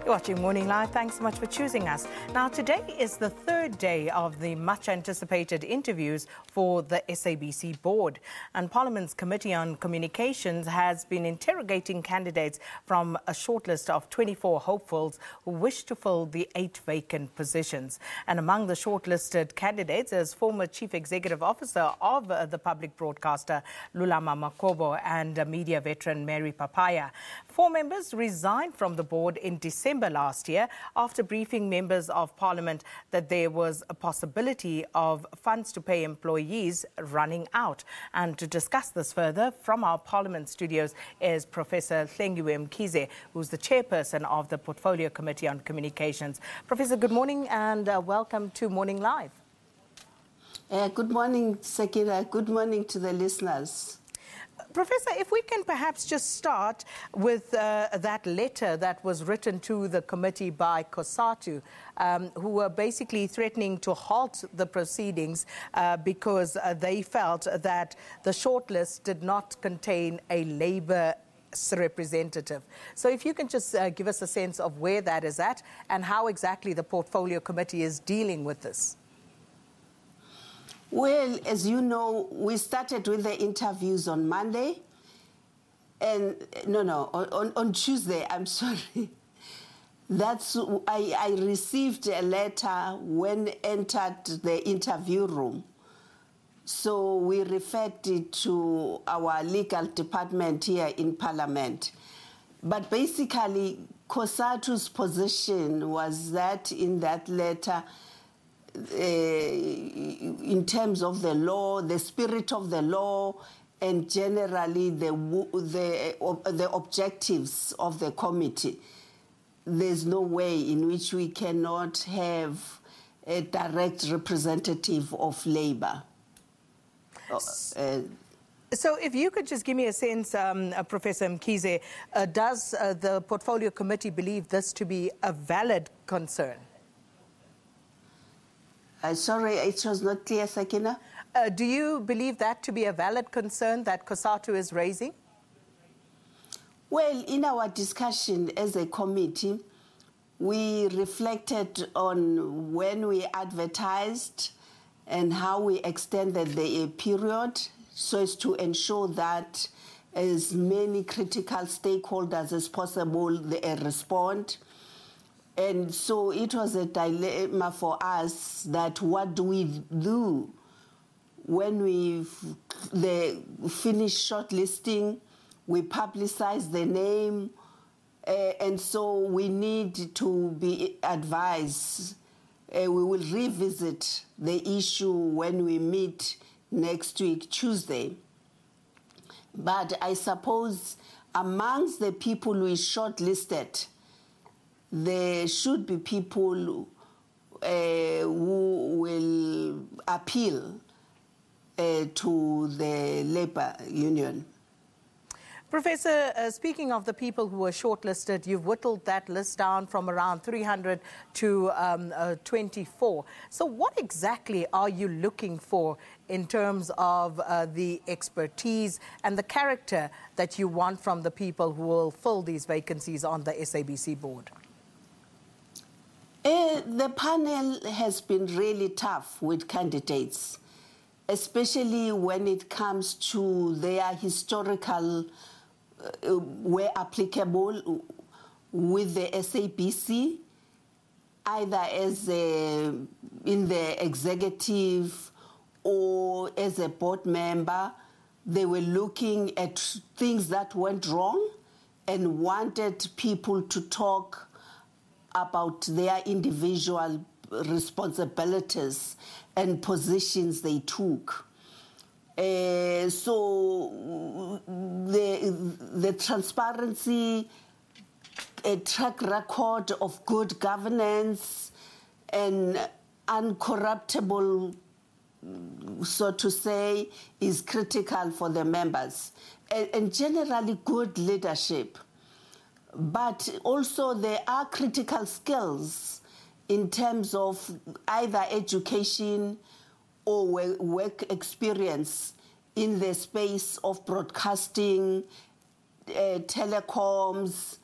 You're watching Morning Live. Thanks so much for choosing us. Now, today is the third day of the much-anticipated interviews for the SABC Board. And Parliament's Committee on Communications has been interrogating candidates from a shortlist of 24 hopefuls who wish to fill the 8 vacant positions. And among the shortlisted candidates is former Chief Executive Officer of the public broadcaster Lulama Mokhobo and media veteran Mary Papayya. 4 members resigned from the board in December last year after briefing members of Parliament that there was a possibility of funds to pay employees running out. And to discuss this further from our Parliament studios is Professor Hlengiwe Mkhize, who's the Chairperson of the Portfolio Committee on Communications. Professor, good morning and welcome to Morning Live. Good morning, Sakina. Good morning to the listeners. Professor, if we can perhaps just start with that letter that was written to the committee by COSATU, who were basically threatening to halt the proceedings because they felt that the shortlist did not contain a Labour representative. So if you can just give us a sense of where that is at and how exactly the Portfolio Committee is dealing with this. Well, as you know, we started with the interviews on Monday, and on Tuesday, I'm sorry. I received a letter when entered the interview room. So we referred it to our legal department here in Parliament. But basically, COSATU's position was that in that letter, in terms of the law, the spirit of the law, and generally the objectives of the committee, there's no way in which we cannot have a direct representative of Labour. So if you could just give me a sense, Professor Mkhize, does the Portfolio Committee believe this to be a valid concern? Sorry, it was not clear, Sakina. Do you believe that to be a valid concern that COSATU is raising? Well, in our discussion as a committee, we reflected on when we advertised and how we extended the period so as to ensure that as many critical stakeholders as possible they respond. And so it was a dilemma for us that what do we do when we finish shortlisting, we publicize the name, and so we need to be advised. We will revisit the issue when we meet next week, Tuesday. But I suppose amongst the people we shortlisted, there should be people who will appeal to the Labour Union. Professor, speaking of the people who were shortlisted, you've whittled that list down from around 300 to 24. So what exactly are you looking for in terms of the expertise and the character that you want from the people who will fill these vacancies on the SABC board? The panel has been really tough with candidates, especially when it comes to their historical, where applicable, with the SABC, either as in the executive or as a board member. They were looking at things that went wrong and wanted people to talk about their individual responsibilities and positions they took. So the transparency, a track record of good governance and uncorruptible, so to say, is critical for the members. And generally good leadership. But also there are critical skills in terms of either education or work experience in the space of broadcasting, telecoms,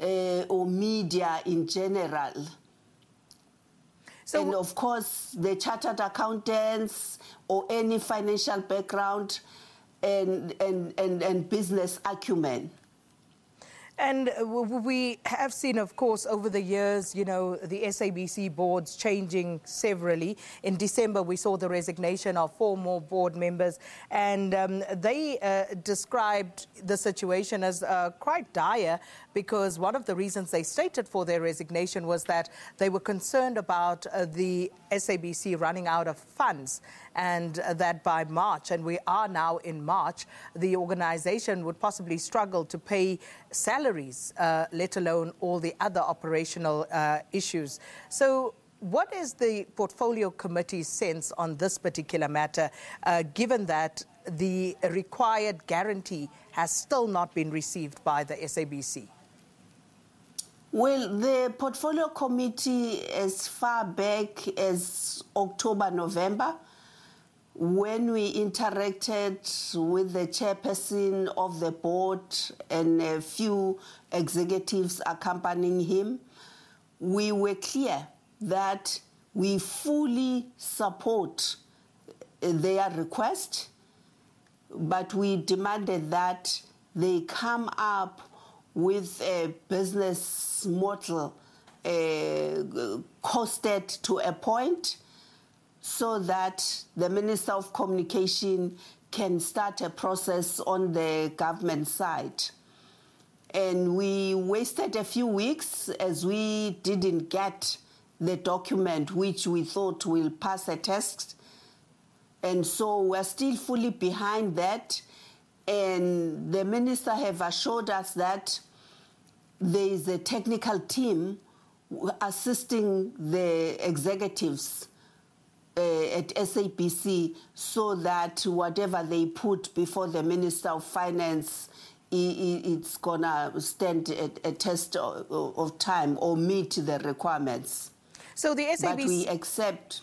or media in general. So, and of course, the chartered accountants or any financial background and business acumen. And we have seen, of course, over the years, you know, the SABC boards changing severally. In December, we saw the resignation of 4 more board members, and they described the situation as quite dire, because one of the reasons they stated for their resignation was that they were concerned about the SABC running out of funds, and that by March, and we are now in March, the organization would possibly struggle to pay salaries, let alone all the other operational issues. So what is the Portfolio Committee's sense on this particular matter, given that the required guarantee has still not been received by the SABC? Well, the Portfolio Committee, as far back as October, November, when we interacted with the chairperson of the board and a few executives accompanying him, we were clear that we fully support their request, but we demanded that they come up with a business model costed to a point, so that the Minister of Communication can start a process on the government side. And we wasted a few weeks as we didn't get the document which we thought will pass a test. And so we're still fully behind that. And the Minister have assured us that there is a technical team assisting the executives at SABC, so that whatever they put before the Minister of Finance, it's going to stand a test of time or meet the requirements. So the SABC... But we accept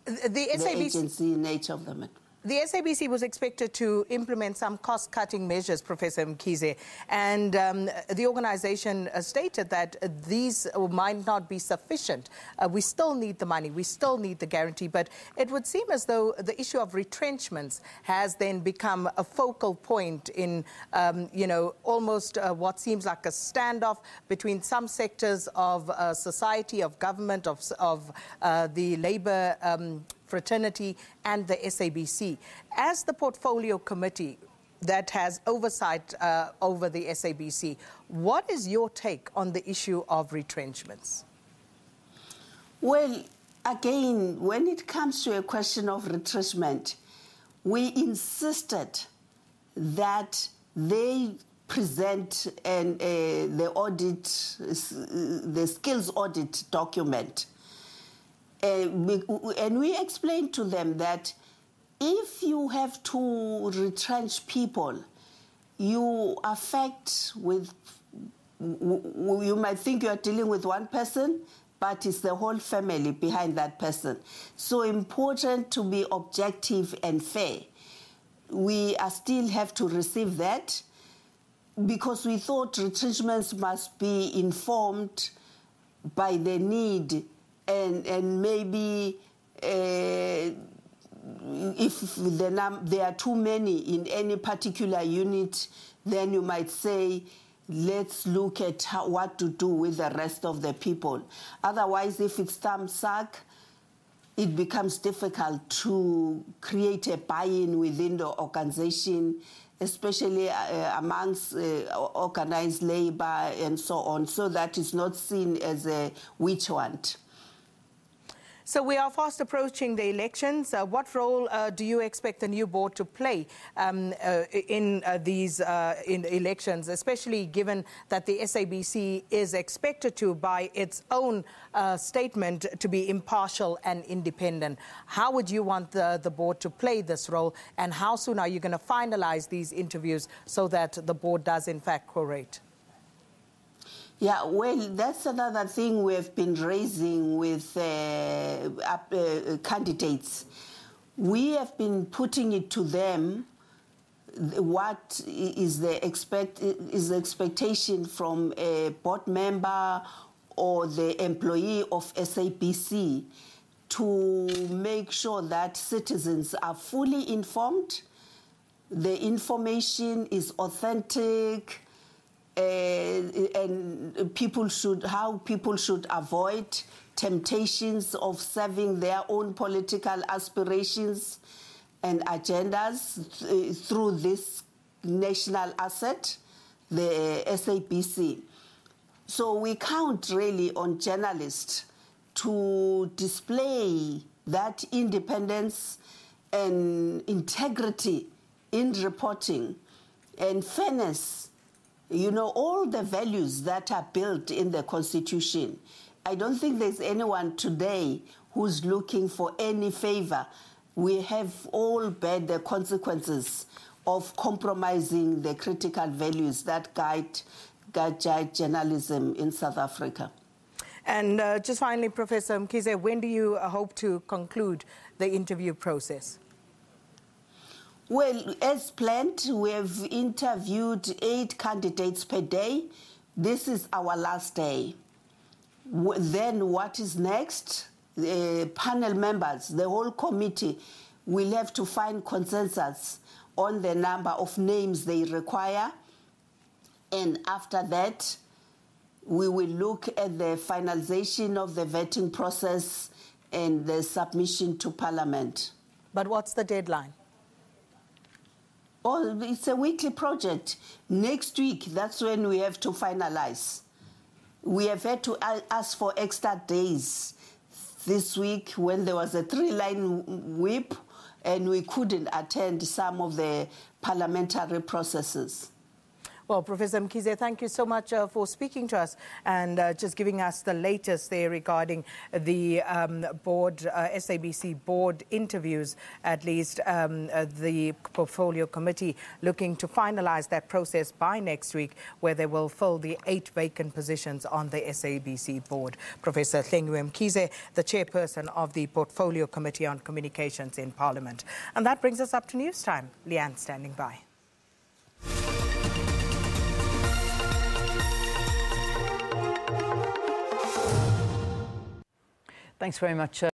the agency nature of the matter. The SABC was expected to implement some cost-cutting measures, Professor Mkhize, and the organisation stated that these might not be sufficient. We still need the money, we still need the guarantee, but it would seem as though the issue of retrenchments has then become a focal point in, you know, almost what seems like a standoff between some sectors of society, of government, of the labour fraternity and the SABC. As the Portfolio Committee that has oversight over the SABC, what is your take on the issue of retrenchments? Well, again, when it comes to a question of retrenchment, we insisted that they present the audit, the skills audit document. And we explained to them that if you have to retrench people, you affect with, you might think you are dealing with one person, but it's the whole family behind that person. So important to be objective and fair. We still have to receive that, because we thought retrenchments must be informed by the need, and maybe if there are too many in any particular unit, then you might say, let's look at what to do with the rest of the people. Otherwise, if it's thumbs-up, it becomes difficult to create a buy-in within the organization, especially amongst organized labor and so on, so that it's not seen as a witch hunt. So we are fast approaching the elections. What role do you expect the new board to play in these elections, especially given that the SABC is expected to, by its own statement, to be impartial and independent? How would you want the board to play this role, and how soon are you going to finalize these interviews so that the board does, in fact, quorate? Yeah, well, that's another thing we've been raising with candidates. We have been putting it to them what is the expectation from a board member or the employee of SABC to make sure that citizens are fully informed, the information is authentic, and how people should avoid temptations of serving their own political aspirations and agendas through this national asset, the SABC. So we count really on journalists to display that independence and integrity in reporting and fairness, you know, all the values that are built in the Constitution. I don't think there's anyone today who's looking for any favor. We have all bear the consequences of compromising the critical values that guide journalism in South Africa. And just finally, Professor Mkhize, when do you hope to conclude the interview process? Well, as planned, we have interviewed 8 candidates per day. This is our last day. Then what is next? The panel members, the whole committee, will have to find consensus on the number of names they require. And after that, we will look at the finalization of the vetting process and the submission to Parliament. But what's the deadline? Oh, it's a weekly project. Next week, that's when we have to finalize. We have had to ask for extra days this week when there was a 3-line whip and we couldn't attend some of the parliamentary processes. Well, Professor Mkhize, thank you so much for speaking to us and just giving us the latest there regarding the board, SABC board interviews, at least the portfolio committee looking to finalize that process by next week, where they will fill the 8 vacant positions on the SABC board. Professor Hlengiwe Mkhize, the chairperson of the portfolio committee on communications in Parliament. And that brings us up to news time. Leanne standing by. Thanks very much.